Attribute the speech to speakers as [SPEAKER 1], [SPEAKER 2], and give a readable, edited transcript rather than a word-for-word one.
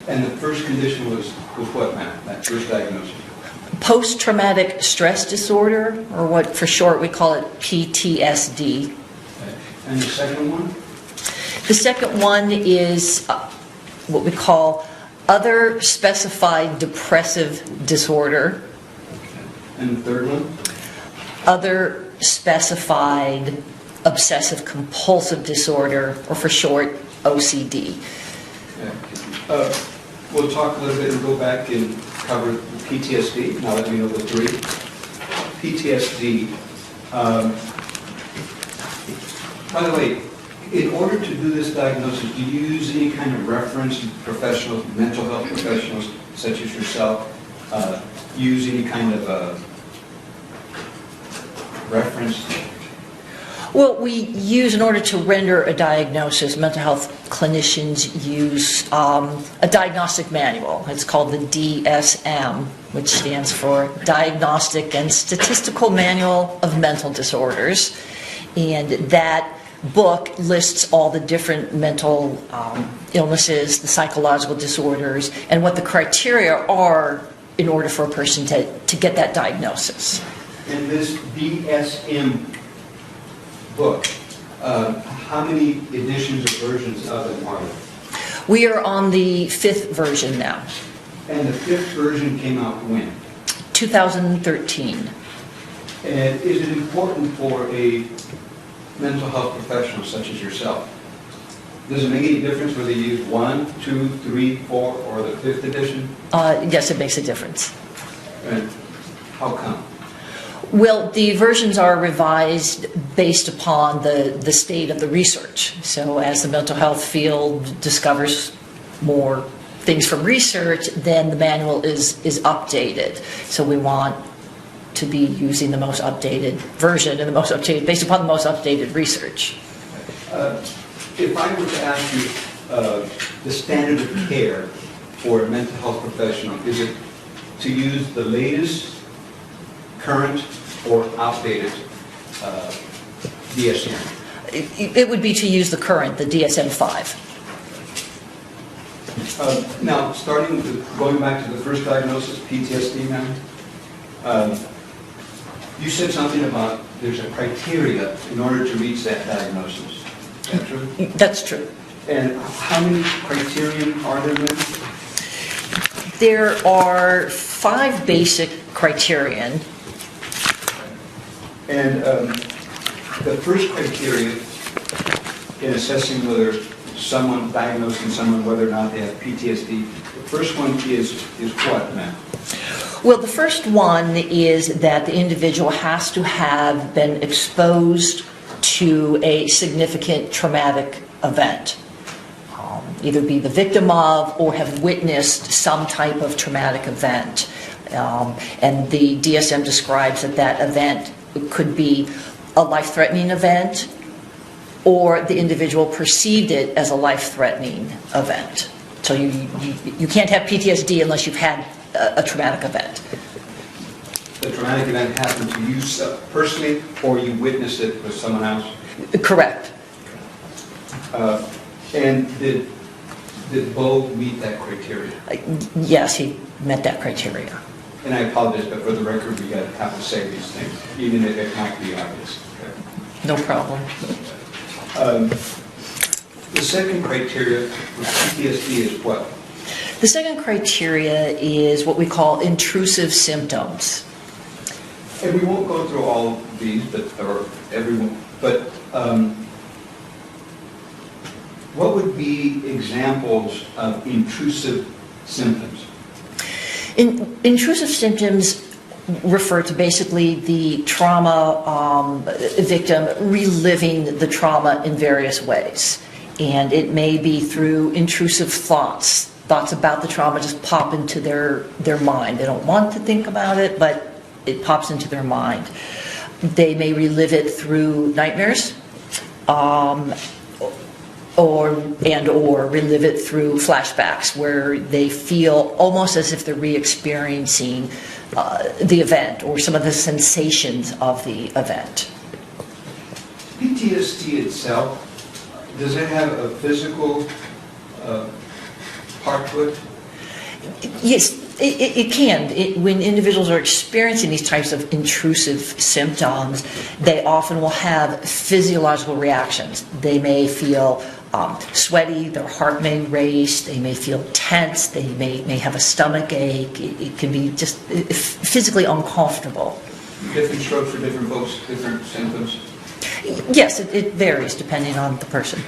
[SPEAKER 1] And the first condition was what, ma'am, that first diagnosis?
[SPEAKER 2] Post-traumatic stress disorder, or what for short we call it PTSD.
[SPEAKER 1] Okay. And the second one?
[SPEAKER 2] The second one is what we call other specified depressive disorder.
[SPEAKER 1] Okay. And the third one?
[SPEAKER 2] Other specified obsessive compulsive disorder, or for short, OCD.
[SPEAKER 1] Okay. We'll talk a little bit and go back and cover PTSD, now that we know the three. PTSD, by the way, in order to do this diagnosis, do you use any kind of reference, professionals, mental health professionals, such as yourself, use any kind of reference?
[SPEAKER 2] Well, we use, in order to render a diagnosis, mental health clinicians use a diagnostic manual. It's called the DSM, which stands for Diagnostic and Statistical Manual of Mental Disorders. And that book lists all the different mental illnesses, the psychological disorders, and what the criteria are in order for a person to get that diagnosis.
[SPEAKER 1] In this DSM book, how many editions or versions of it are there?
[SPEAKER 2] We are on the 5th version now.
[SPEAKER 1] And the 5th version came out when?
[SPEAKER 2] 2013.
[SPEAKER 1] And is it important for a mental health professional such as yourself? Does it make any difference whether you use 1, 2, 3, 4, or the 5th edition?
[SPEAKER 2] Yes, it makes a difference.
[SPEAKER 1] And how come?
[SPEAKER 2] Well, the versions are revised based upon the state of the research. So as the mental health field discovers more things from research, then the manual is updated. So we want to be using the most updated version and the most updated, based upon the most updated research.
[SPEAKER 1] If I were to ask you the standard of care for a mental health professional, is it to use the latest, current, or outdated DSM?
[SPEAKER 2] It would be to use the current, the DSM-5.
[SPEAKER 1] Now, going back to the first diagnosis, PTSD now, you said something about there's a criteria in order to reach that diagnosis. Is that true?
[SPEAKER 2] That's true.
[SPEAKER 1] And how many criteria are there then?
[SPEAKER 2] There are 5 basic criterion.
[SPEAKER 1] And the first criteria in assessing whether diagnosing someone, whether or not they have PTSD, the first one is what, ma'am?
[SPEAKER 2] Well, the first one is that the individual has to have been exposed to a significant traumatic event. Either be the victim of or have witnessed some type of traumatic event. And the DSM describes that event could be a life-threatening event, or the individual perceived it as a life-threatening event. So you can't have PTSD unless you've had a traumatic event.
[SPEAKER 1] The traumatic event happened to you personally, or you witnessed it with someone else?
[SPEAKER 2] Correct.
[SPEAKER 1] And did Bo meet that criteria?
[SPEAKER 2] Yes, he met that criteria.
[SPEAKER 1] And I apologize, but for the record, we have to say these things, even if it might be obvious. Okay.
[SPEAKER 2] No problem.
[SPEAKER 1] The second criteria for PTSD is what?
[SPEAKER 2] The second criteria is what we call intrusive symptoms.
[SPEAKER 1] And we won't go through all of these, or everyone, but what would be examples of intrusive symptoms?
[SPEAKER 2] Intrusive symptoms refer to basically the trauma victim reliving the trauma in various ways. And it may be through intrusive thoughts. Thoughts about the trauma just pop into their mind. They don't want to think about it, but it pops into their mind. They may relive it through nightmares, or relive it through flashbacks, where they feel almost as if they're re-experiencing the event or some of the sensations of the event.
[SPEAKER 1] PTSD itself, does it have a physical part to it?
[SPEAKER 2] Yes, it can. When individuals are experiencing these types of intrusive symptoms, they often will have physiological reactions. They may feel sweaty, their heart may race, they may feel tense, they may have a stomach ache. It can be just physically uncomfortable.
[SPEAKER 1] Different strokes for different folks, different symptoms?
[SPEAKER 2] Yes, it varies depending on the person.